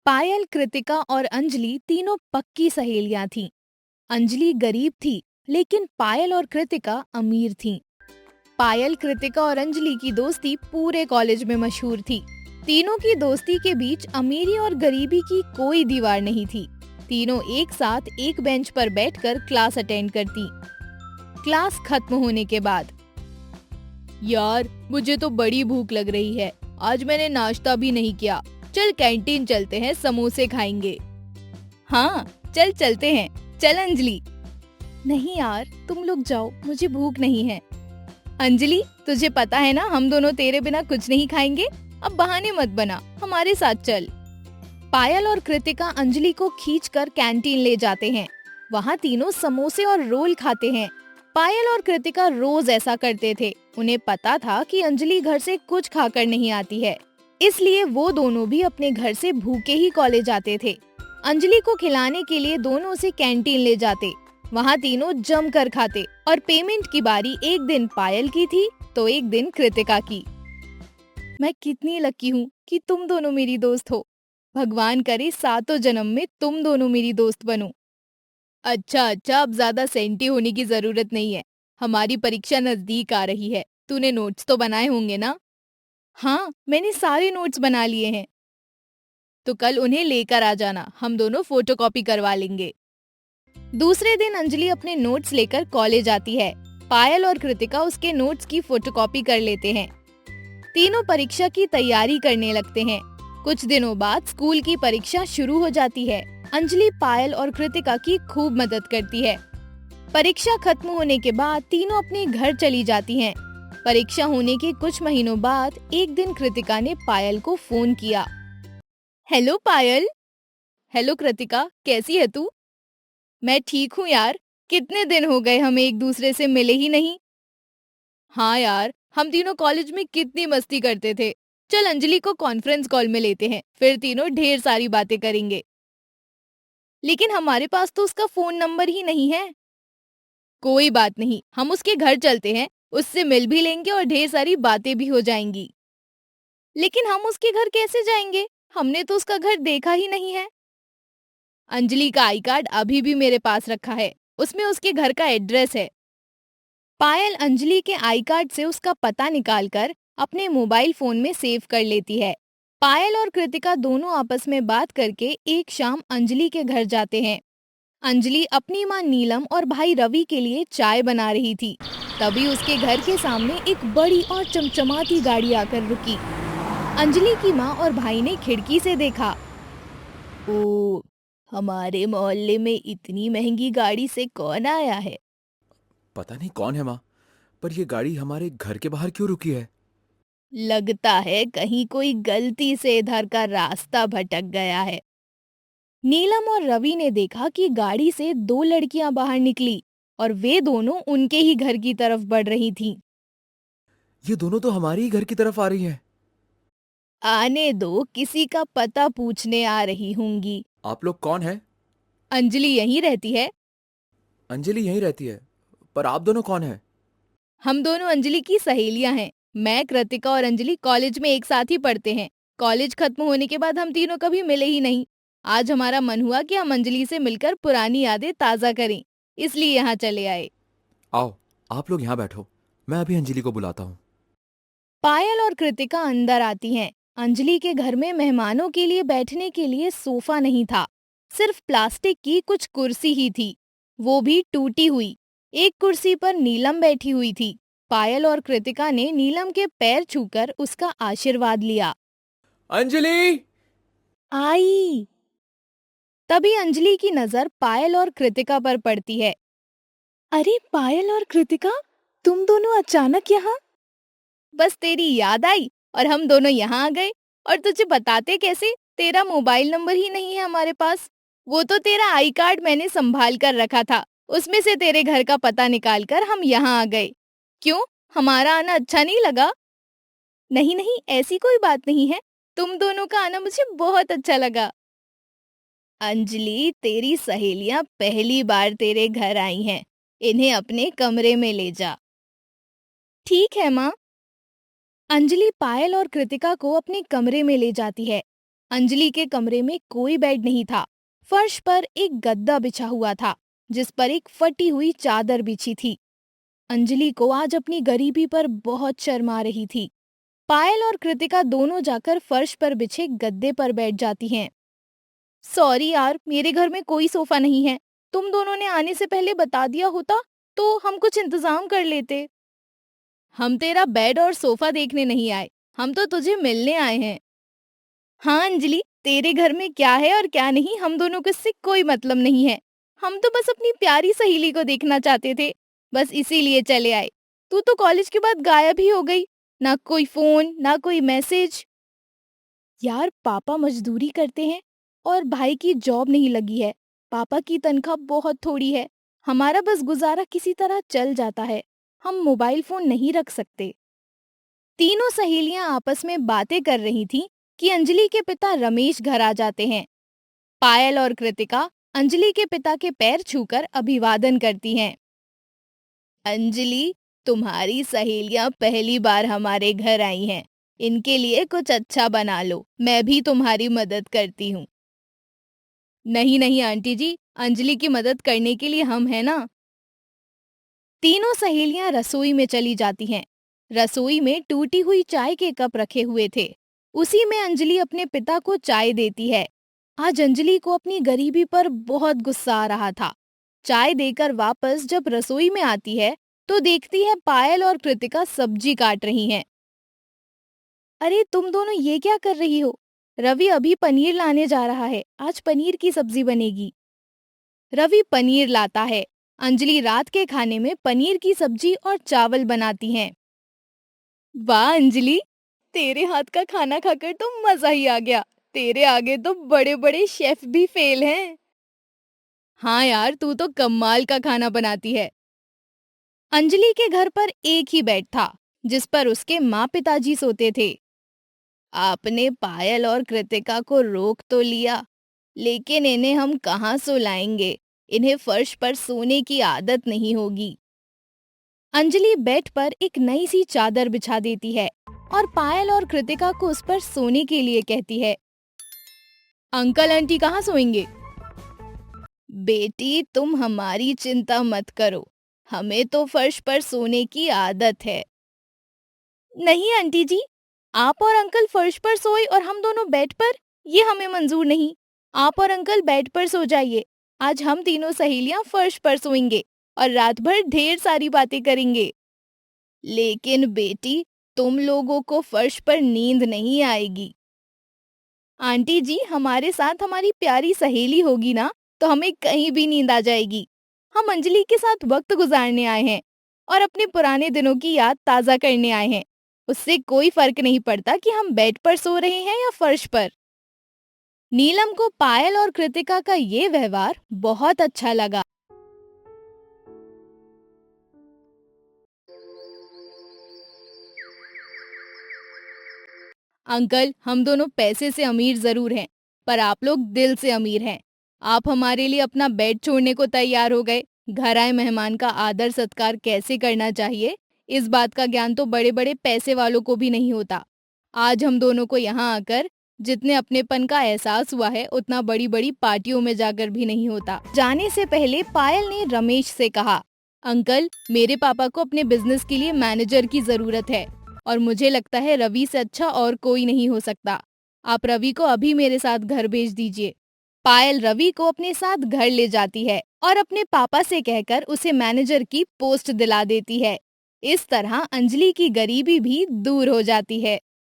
पायल, कृतिका और अंजलि तीनों पक्की सहेलियां थीं। अंजलि गरीब थी, लेकिन पायल और कृतिका अमीर थीं। पायल, कृतिका और अंजलि की दोस्ती पूरे कॉलेज में मशहूर थी। तीनों की दोस्ती के बीच अमीरी और गरीबी की कोई दीवार नहीं थी। तीनों एक साथ एक बेंच पर बैठकर क्लास अटेंड करती। क्लास खत्म होने के बाद, यार मुझे तो बड़ी भूख लग रही है, आज मैंने नाश्ता भी नहीं किया। चल कैंटीन चलते हैं, समोसे खाएंगे। हाँ चल चलते हैं। चल अंजलि। नहीं यार तुम लोग जाओ, मुझे भूख नहीं है। अंजलि तुझे पता है ना हम दोनों तेरे बिना कुछ नहीं खाएंगे। अब बहाने मत बना, हमारे साथ चल। पायल और कृतिका अंजलि को खींचकर कैंटीन ले जाते हैं। वहाँ तीनों समोसे और रोल खाते हैं। पायल और कृतिका रोज ऐसा करते थे। उन्हें पता था कि अंजलि घर से कुछ खाकर नहीं आती है, इसलिए वो दोनों भी अपने घर से भूखे ही कॉलेज आते थे। अंजलि को खिलाने के लिए दोनों उसे कैंटीन ले जाते। वहाँ तीनों जमकर खाते और पेमेंट की बारी एक दिन पायल की थी तो एक दिन कृतिका की। मैं कितनी लकी हूँ कि तुम दोनों मेरी दोस्त हो। भगवान करे सातों जन्म में तुम दोनों मेरी दोस्त बनो। अच्छा अच्छा, अब ज्यादा सेंटी होने की जरूरत नहीं है। हमारी परीक्षा नजदीक आ रही है। तूने नोट्स तो बनाए होंगे ना? हाँ मैंने सारे नोट्स बना लिए हैं। तो कल उन्हें लेकर आ जाना, हम दोनों फोटोकॉपी करवा लेंगे। दूसरे दिन अंजलि अपने नोट्स लेकर कॉलेज आती है। पायल और कृतिका उसके नोट्स की फोटोकॉपी कर लेते हैं। तीनों परीक्षा की तैयारी करने लगते हैं। कुछ दिनों बाद स्कूल की परीक्षा शुरू हो जाती है। अंजलि पायल और कृतिका की खूब मदद करती है। परीक्षा खत्म होने के बाद तीनों अपने घर चली जाती हैं। परीक्षा होने के कुछ महीनों बाद एक दिन कृतिका ने पायल को फोन किया। हेलो पायल। हेलो कृतिका, कैसी है तू? मैं ठीक हूँ यार, कितने दिन हो गए हमें एक दूसरे से मिले ही नहीं। हाँ यार, हम तीनों कॉलेज में कितनी मस्ती करते थे। चल अंजलि को कॉन्फ्रेंस कॉल में लेते हैं, फिर तीनों ढेर सारी बातें करेंगे। लेकिन हमारे पास तो उसका फोन नंबर ही नहीं है। कोई बात नहीं, हम उसके घर चलते हैं, उससे मिल भी लेंगे और ढेर सारी बातें भी हो जाएंगी। लेकिन हम उसके घर कैसे जाएंगे? हमने तो उसका घर देखा ही नहीं है। अंजलि का आई कार्ड अभी भी मेरे पास रखा है, उसमें उसके घर का एड्रेस है। पायल अंजलि के आई कार्ड से उसका पता निकालकर अपने मोबाइल फोन में सेव कर लेती है। पायल और कृतिका दोनों आपस में बात करके एक शाम अंजलि के घर जाते हैं। अंजलि अपनी माँ नीलम और भाई रवि के लिए चाय बना रही थी। तभी उसके घर के सामने एक बड़ी और चमचमाती गाड़ी आकर रुकी। अंजलि की माँ और भाई ने खिड़की से देखा। ओ, हमारे मोहल्ले में इतनी महंगी गाड़ी से कौन आया है? पता नहीं कौन है माँ, पर ये गाड़ी हमारे घर के बाहर क्यों रुकी है? लगता है कहीं कोई गलती से इधर का रास्ता भटक गया है। नीलम और रवि ने देखा कि गाड़ी से दो लड़कियां बाहर निकली और वे दोनों उनके ही घर की तरफ बढ़ रही थीं। ये दोनों तो हमारे ही घर की तरफ आ रही हैं। आने दो, किसी का पता पूछने आ रही होंगी। आप लोग कौन हैं? अंजलि यहीं रहती है। अंजलि यहीं रहती है, पर आप दोनों कौन हैं? हम दोनों अंजलि की सहेलियां हैं। मैं, कृतिका और अंजलि कॉलेज में एक साथ ही पढ़ते हैं। कॉलेज खत्म होने के बाद हम तीनों कभी मिले ही नहीं। आज हमारा मन हुआ कि हम अंजलि से मिलकर पुरानी यादें ताजा करें, इसलिए यहाँ चले आए। आओ, आप लोग यहाँ बैठो, मैं अभी अंजलि को बुलाता हूँ। पायल और कृतिका अंदर आती हैं। अंजलि के घर में मेहमानों के लिए बैठने के लिए सोफा नहीं था, सिर्फ प्लास्टिक की कुछ कुर्सी ही थी, वो भी टूटी हुई। एक कुर्सी पर नीलम बैठी हुई थी। पायल और कृतिका ने नीलम के पैर छूकर उसका आशीर्वाद लिया। अंजलि! आई। तभी अंजलि की नजर पायल और कृतिका पर पड़ती है। अरे पायल और कृतिका, तुम दोनों अचानक यहाँ? बस तेरी याद आई और हम दोनों यहाँ आ गए। और तुझे बताते कैसे, तेरा मोबाइल नंबर ही नहीं है हमारे पास। वो तो तेरा आई कार्ड मैंने संभाल कर रखा था, उसमें से तेरे घर का पता निकाल कर हम यहाँ आ गए। क्यों, हमारा आना अच्छा नहीं लगा? नहीं नहीं, ऐसी कोई बात नहीं है, तुम दोनों का आना मुझे बहुत अच्छा लगा। अंजलि, तेरी सहेलियां पहली बार तेरे घर आई हैं, इन्हें अपने कमरे में ले जा। ठीक है माँ। अंजलि पायल और कृतिका को अपने कमरे में ले जाती है। अंजलि के कमरे में कोई बेड नहीं था। फर्श पर एक गद्दा बिछा हुआ था, जिस पर एक फटी हुई चादर बिछी थी। अंजलि को आज अपनी गरीबी पर बहुत शर्म आ रही थी। पायल और कृतिका दोनों जाकर फर्श पर बिछे गद्दे पर बैठ जाती हैं। सॉरी यार, मेरे घर में कोई सोफा नहीं है। तुम दोनों ने आने से पहले बता दिया होता तो हम कुछ इंतजाम कर लेते। हम तेरा बेड और सोफा देखने नहीं आए, हम तो तुझे मिलने आए हैं। हाँ अंजलि, तेरे घर में क्या है और क्या नहीं हम दोनों को इससे कोई मतलब नहीं है। हम तो बस अपनी प्यारी सहेली को देखना चाहते थे, बस इसीलिए चले आए। तू तो कॉलेज के बाद गायब ही हो गई, ना कोई फोन ना कोई मैसेज। यार पापा मजदूरी करते हैं और भाई की जॉब नहीं लगी है। पापा की तनख्वाह बहुत थोड़ी है, हमारा बस गुजारा किसी तरह चल जाता है। हम मोबाइल फोन नहीं रख सकते। तीनों सहेलियां आपस में बातें कर रही थीं कि अंजलि के पिता रमेश घर आ जाते हैं। पायल और कृतिका अंजलि के पिता के पैर छूकर अभिवादन करती हैं। अंजलि, तुम्हारी सहेलियां पहली बार हमारे घर आई हैं। इनके लिए कुछ अच्छा बना लो, मैं भी तुम्हारी मदद करती हूँ। नहीं नहीं आंटी जी, अंजलि की मदद करने के लिए हम हैं ना। तीनों सहेलियां रसोई में चली जाती हैं। रसोई में टूटी हुई चाय के कप रखे हुए थे। उसी में अंजलि अपने पिता को चाय देती है। आज अंजलि को अपनी गरीबी पर बहुत गुस्सा आ रहा था। चाय देकर वापस जब रसोई में आती है तो देखती है पायल और कृतिका सब्जी काट रही हैं। अरे तुम दोनों ये क्या कर रही हो? रवि अभी पनीर लाने जा रहा है, आज पनीर की सब्जी बनेगी। रवि पनीर लाता है। अंजलि रात के खाने में पनीर की सब्जी और चावल बनाती हैं। वाह अंजलि, तेरे हाथ का खाना खाकर तो मजा ही आ गया। तेरे आगे तो बड़े बड़े शेफ भी फेल हैं। हाँ यार, तू तो कमाल का खाना बनाती है। अंजलि के घर पर एक ही बेड था, जिस पर उसके माँ पिताजी सोते थे। आपने पायल और कृतिका को रोक तो लिया, लेकिन इन्हें हम कहाँ सुलाएंगे? इन्हें फर्श पर सोने की आदत नहीं होगी। अंजलि बेड पर एक नई सी चादर बिछा देती है और पायल और कृतिका को उस पर सोने के लिए कहती है। अंकल आंटी कहाँ सोएंगे? बेटी, तुम हमारी चिंता मत करो, हमें तो फर्श पर सोने की आदत है। नहीं आंटी जी, आप और अंकल फर्श पर सोए और हम दोनों बेड पर, ये हमें मंजूर नहीं। आप और अंकल बेड पर सो जाइए। आज हम तीनों सहेलियां फर्श पर सोएंगे और रात भर ढेर सारी बातें करेंगे। लेकिन बेटी, तुम लोगों को फर्श पर नींद नहीं आएगी। आंटी जी, हमारे साथ हमारी प्यारी सहेली होगी ना, तो हमें कहीं भी नींद आ जाएगी। हम अंजलि के साथ वक्त गुजारने आए हैं और अपने पुराने दिनों की याद ताज़ा करने आए हैं। उससे कोई फर्क नहीं पड़ता कि हम बेड पर सो रहे हैं या फर्श पर। नीलम को पायल और कृतिका का ये व्यवहार बहुत अच्छा लगा। अंकल, हम दोनों पैसे से अमीर जरूर हैं, पर आप लोग दिल से अमीर हैं। आप हमारे लिए अपना बेड छोड़ने को तैयार हो गए। घर आए मेहमान का आदर सत्कार कैसे करना चाहिए, इस बात का ज्ञान तो बड़े बड़े पैसे वालों को भी नहीं होता। आज हम दोनों को यहाँ आकर जितने अपनेपन का एहसास हुआ है, उतना बड़ी बड़ी पार्टियों में जाकर भी नहीं होता। जाने से पहले पायल ने रमेश से कहा, अंकल, मेरे पापा को अपने बिजनेस के लिए मैनेजर की जरूरत है और मुझे लगता है रवि से अच्छा और कोई नहीं हो सकता। आप रवि को अभी मेरे साथ घर भेज दीजिए। पायल रवि को अपने साथ घर ले जाती है और अपने पापा से कहकर उसे मैनेजर की पोस्ट दिला देती है। इस तरह अंजलि की गरीबी भी दूर हो जाती है।